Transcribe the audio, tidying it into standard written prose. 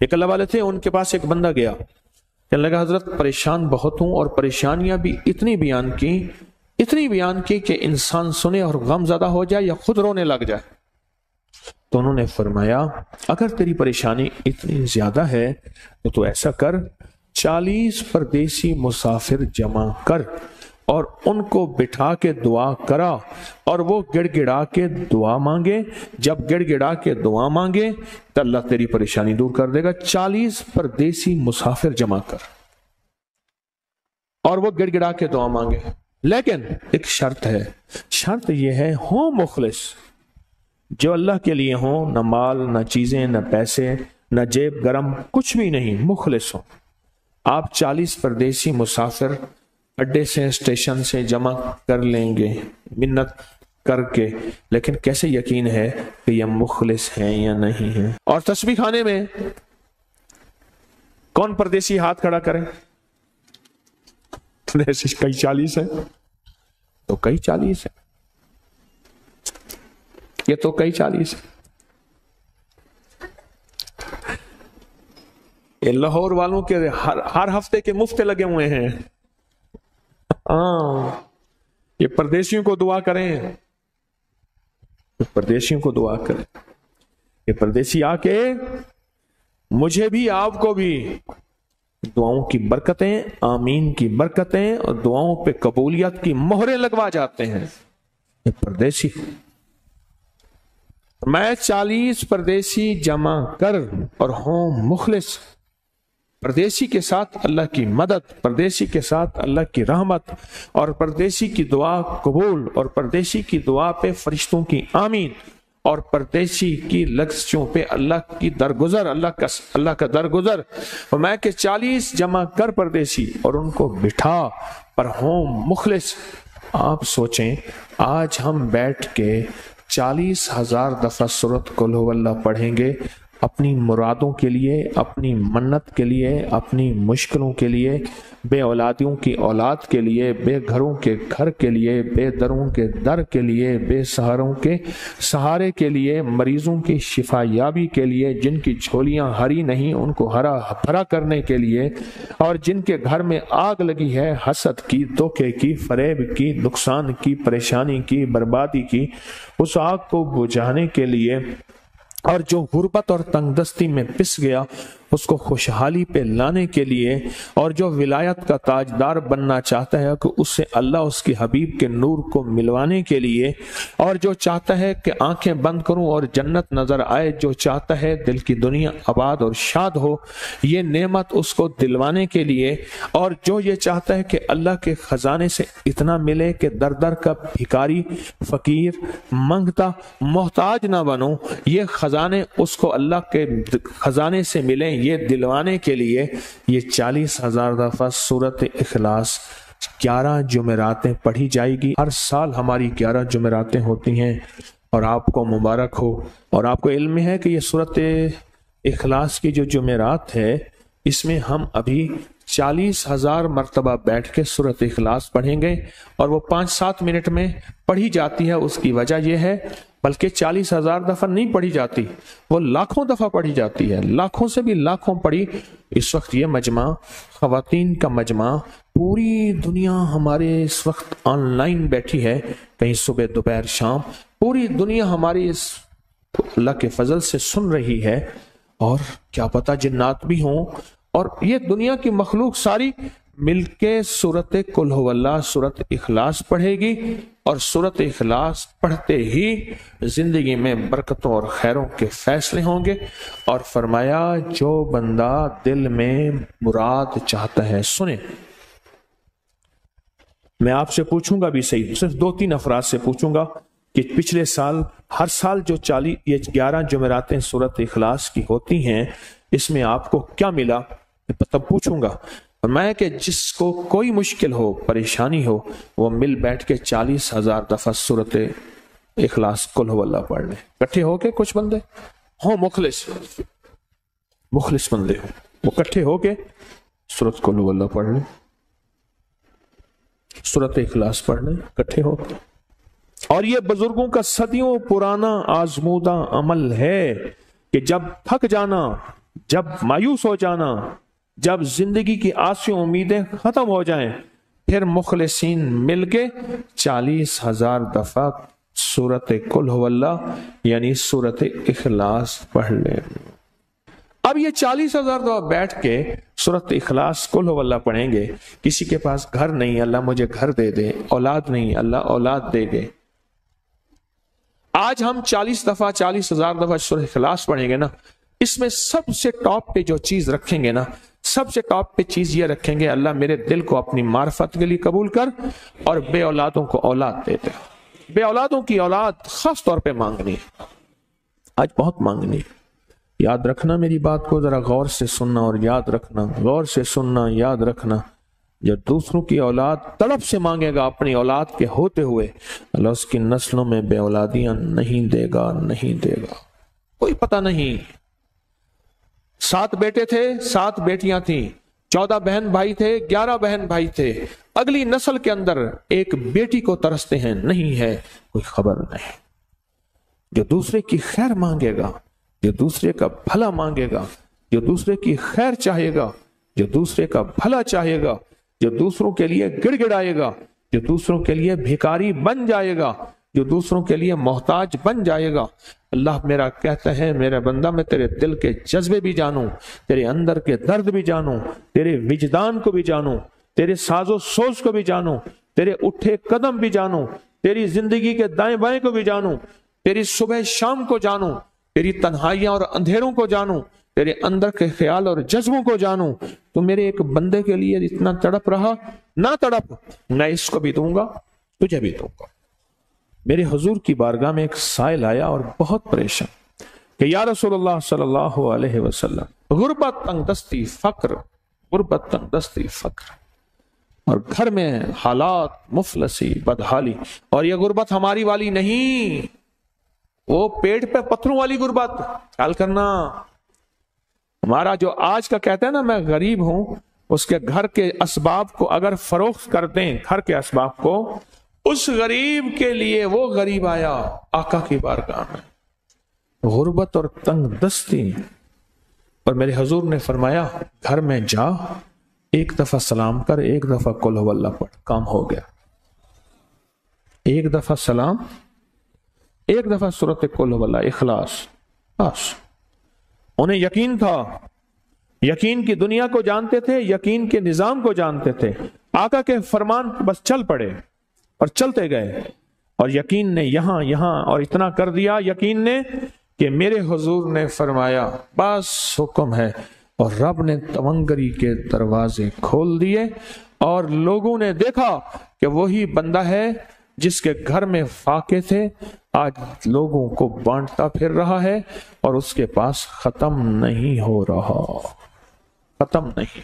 ایک اللہ والے تھے، ان کے پاس ایک بندہ گیا، کہنے لگا حضرت پریشان بہت ہوں، اور پریشانیاں بھی اتنی بیان کی کہ انسان سنے اور غم زدہ ہو جائے یا خود رونے لگ جائے۔ تو انہوں نے فرمایا اگر تیری پریشانی اتنی زیادہ ہے تو ایسا کر، 40 پردیسی مسافر جمع کر اور ان کو بٹھا کے دعا کرا، اور وہ گڑ گڑا کے دعا مانگے۔ جب گڑ گڑا کے دعا مانگے تو اللہ تیری پریشانی دور کر دے گا۔ 40 پردیسی مسافر جمع کر اور وہ گڑ گڑا کے دعا مانگے، لیکن ایک شرط ہے، شرط یہ ہے ہوں مخلص، جو اللہ کے لیے ہوں، نہ مال نہ چیزیں نہ پیسے نہ جیب گرم، کچھ بھی نہیں، مخلص ہوں۔ آپ 40 پردیسی مسافر اڈے سے اسٹیشن سے جمع کر لیں گے منت کر کے، لیکن کیسے یقین ہے کہ یہ مخلص ہیں یا نہیں ہیں؟ اور تسبیح خانے میں کون پردیسی ہاتھ کھڑا کرے؟ کئی 40 ہیں تو کئی 40 ہیں، یہ تو کئی 40 ہیں۔ یہ لاہور والوں کے ہر ہفتے کے مفت لگے ہوئے ہیں۔ یہ پردیسیوں کو دعا کریں، پردیسیوں کو دعا کریں، یہ پردیسی آ کے مجھے بھی آپ کو بھی دعاؤں کی برکتیں، آمین کی برکتیں اور دعاؤں پہ قبولیت کی مہریں لگوا جاتے ہیں۔ یہ پردیسی، میں 40 پردیسی جمع کر اور ہوں مخلص، پردیسی کے ساتھ اللہ کی مدد، پردیسی کے ساتھ اللہ کی رحمت، اور پردیسی کی دعا قبول، اور پردیسی کی دعا پہ فرشتوں کی آمین، اور پردیسی کی لفظوں پہ اللہ کی درگزر، اللہ کا درگزر۔ اور میں کہ 40 جمع کر پردیسی اور ان کو بٹھا پر ہوں مخلص۔ آپ سوچیں آج ہم بیٹھ کے 40,000 دفعہ سورۃ قل ھو اللہ پڑھیں گے اپنی مرادوں کے لیے، اپنی منت کے لیے، اپنی مشکلوں کے لیے، بے اولادیوں کی اولاد کے لیے، بے گھروں کے گھر کے لیے، بے دروں کے در کے لیے، بے سہاروں کے سہارے کے لیے، مریضوں کی شفا یابی کے لیے، جن کی جھولیاں ہری نہیں ان کو ہرا بھرا کرنے کے لیے، اور جن کے گھر میں آگ لگی ہے حسد کی، دھوکے کی، فریب کی، نقصان کی، پریشانی کی، بربادی کی، اس آگ کو بجھانے کے لیے، اور جو غربت اور تنگ دستی میں پس گیا اس کو خوشحالی پہ لانے کے لیے، اور جو ولایت کا تاجدار بننا چاہتا ہے کہ اس سے اللہ اس کی حبیب کے نور کو ملوانے کے لیے، اور جو چاہتا ہے کہ آنکھیں بند کروں اور جنت نظر آئے، جو چاہتا ہے دل کی دنیا آباد اور شاد ہو، یہ نعمت اس کو دلوانے کے لیے، اور جو یہ چاہتا ہے کہ اللہ کے خزانے سے اتنا ملے کہ در در کا بھکاری، فقیر، منگتا، محتاج نہ بنو، یہ خزانے اس کو اللہ کے خزانے سے ملیں، یہ دلوانے کے لیے یہ 40,000 دفعہ سورۃ اخلاص 11 جمعراتیں پڑھی جائے گی۔ ہر سال ہماری 11 جمعراتیں ہوتی ہیں، اور آپ کو مبارک ہو۔ اور آپ کو علم ہے کہ یہ سورۃ اخلاص کی جو جمعرات ہے اس میں ہم ابھی 40,000 مرتبہ بیٹھ کے سورۃ اخلاص پڑھیں گے، اور وہ 5-7 منٹ میں پڑھی جاتی ہے۔ اس کی وجہ یہ ہے بلکہ 40,000 دفعہ نہیں پڑھی جاتی، وہ لاکھوں دفعہ پڑھی جاتی ہے، لاکھوں سے بھی لاکھوں پڑھی۔ اس وقت یہ مجمع، خواتین کا مجمع، پوری دنیا ہمارے اس وقت آن لائن بیٹھی ہے، کہیں صبح دوپہر شام، پوری دنیا ہماری اس اللہ کے فضل سے سن رہی ہے، اور کیا پتہ جنات بھی ہوں، اور یہ دنیا کی مخلوق ساری مل کے سورۃ قل ھو اللہ، سورۃ اخلاص پڑھے گی، اور سورۃ اخلاص پڑھتے ہی زندگی میں برکتوں اور خیروں کے فیصلے ہوں گے۔ اور فرمایا جو بندہ دل میں مراد چاہتا ہے، سنیں میں آپ سے پوچھوں گا بھی صحیح، صرف 2-3 افراد سے پوچھوں گا کہ پچھلے سال، ہر سال جو 11 جمعراتیں سورۃ اخلاص کی ہوتی ہیں، اس میں آپ کو کیا ملا؟ تب پوچھوں گا۔ میں کہ جس کو کوئی مشکل ہو، پریشانی ہو، وہ مل بیٹھ کے 40,000 دفعہ سورۃ اخلاص قل ھو اللہ پڑھ لیں، اکٹھے ہو کے۔ کچھ بندے ہوں مخلص بندے ہوں، وہ اکٹھے ہو کے سورۃ قل ھو اللہ پڑھ لیں، سورۃ اخلاص پڑھ لیں اکٹھے ہو کے۔ اور یہ بزرگوں کا صدیوں پرانا آزمودہ عمل ہے کہ جب تھک جانا جب مایوس ہو جانا، جب زندگی کی آسیں امیدیں ختم ہو جائیں، پھر مخلصین مل کے 40,000 دفعہ سورت قل هو اللہ یعنی سورت اخلاص پڑھ لیں۔ اب یہ 40,000 دفعہ بیٹھ کے سورت اخلاص قل هو اللہ پڑھیں گے۔ کسی کے پاس گھر نہیں، اللہ مجھے گھر دے دے، اولاد نہیں، اللہ اولاد دے دے۔ آج ہم 40,000 دفعہ سورہ اخلاص پڑھیں گے نا، اس میں سب سے ٹاپ پہ جو چیز رکھیں گے نا، سب سے ٹاپ پہ چیز یہ رکھیں گے، اللہ میرے دل کو اپنی معرفت کے لیے قبول کر اور بے اولادوں کو اولاد دے دے۔ بے اولادوں کی اولاد خاص طور پہ مانگنی ہے، آج بہت مانگنی ہے۔ یاد رکھنا میری بات کو ذرا غور سے سننا اور یاد رکھنا، غور سے سننا، یاد رکھنا۔ جو دوسروں کی اولاد تڑپ سے مانگے گا اپنی اولاد کے ہوتے ہوئے، اللہ اس کی نسلوں میں بے اولادیاں نہیں دے گا، نہیں دے گا۔ کوئی پتہ نہیں، 7 بیٹے تھے، 7 بیٹیاں تھیں، 14 بہن بھائی تھے، 11 بہن بھائی تھے، اگلی نسل کے اندر ایک بیٹی کو ترستے ہیں، نہیں ہے، کوئی خبر نہیں۔ جو دوسرے کی خیر مانگے گا، جو دوسرے کا بھلا مانگے گا، جو دوسرے کی خیر چاہے گا، جو دوسرے کا بھلا چاہے گا، جو دوسروں کے لیے گڑ گڑائے گا، جو دوسروں کے لیے بھیکاری بن جائے گا، جو دوسروں کے لیے محتاج بن جائے گا، اللہ میرا کہتا ہے میرے بندہ میں تیرے دل کے جذبے بھی جانوں، تیرے اندر کے درد بھی جانوں، تیرے وجدان کو بھی جانوں، تیرے ساز و سوچ کو بھی جانوں، تیرے اٹھے قدم بھی جانوں، تیری زندگی کے دائیں بائیں کو بھی جانوں، تیری صبح شام کو جانوں، تیری تنہائیاں اور اندھیروں کو جانوں، تیرے اندر کے خیال اور جذبوں کو جانوں۔ تو میرے ایک بندے کے لیے اتنا تڑپ رہا، نہ تڑپ، میں اس کو بھی دوں گا، تجھے بھی دوں گا۔ میرے حضور کی بارگاہ میں ایک سائل آیا اور بہت پریشان کہ یا رسول اللہ صلی اللہ علیہ وسلم، غربت، تنگ دستی، فقر، غربت، تنگ دستی، فقر، اور گھر میں حالات مفلسی، بدحالی، اور یہ غربت ہماری والی نہیں، وہ پیٹ پہ پتھروں والی غربت۔ خیال کرنا، ہمارا جو آج کا کہتا ہے نا میں غریب ہوں، اس کے گھر کے اسباب کو اگر فروخت کر دیں، گھر کے اسباب کو، اس غریب کے لیے وہ غریب آیا آقا کی بارگاہ میں، غربت اور تنگ دستی، اور میرے حضور نے فرمایا گھر میں جا، ایک دفعہ سلام کر، ایک دفعہ قل هو اللہ پڑھ، کام ہو گیا۔ ایک دفعہ سلام، ایک دفعہ سورت قل هو اللہ، اخلاص، بس۔ انہیں یقین تھا، یقین کی دنیا کو جانتے تھے، یقین کے نظام کو جانتے تھے، آقا کے فرمان بس چل پڑے اور چلتے گئے، اور یقین نے یہاں یہاں اور اتنا کر دیا، یقین نے کہ میرے حضور نے فرمایا بس حکم ہے، اور رب نے تونگری کے دروازے کھول دیے، اور لوگوں نے دیکھا کہ وہی بندہ ہے جس کے گھر میں فاقے تھے، آج لوگوں کو بانٹتا پھر رہا ہے، اور اس کے پاس ختم نہیں ہو رہا، ختم نہیں۔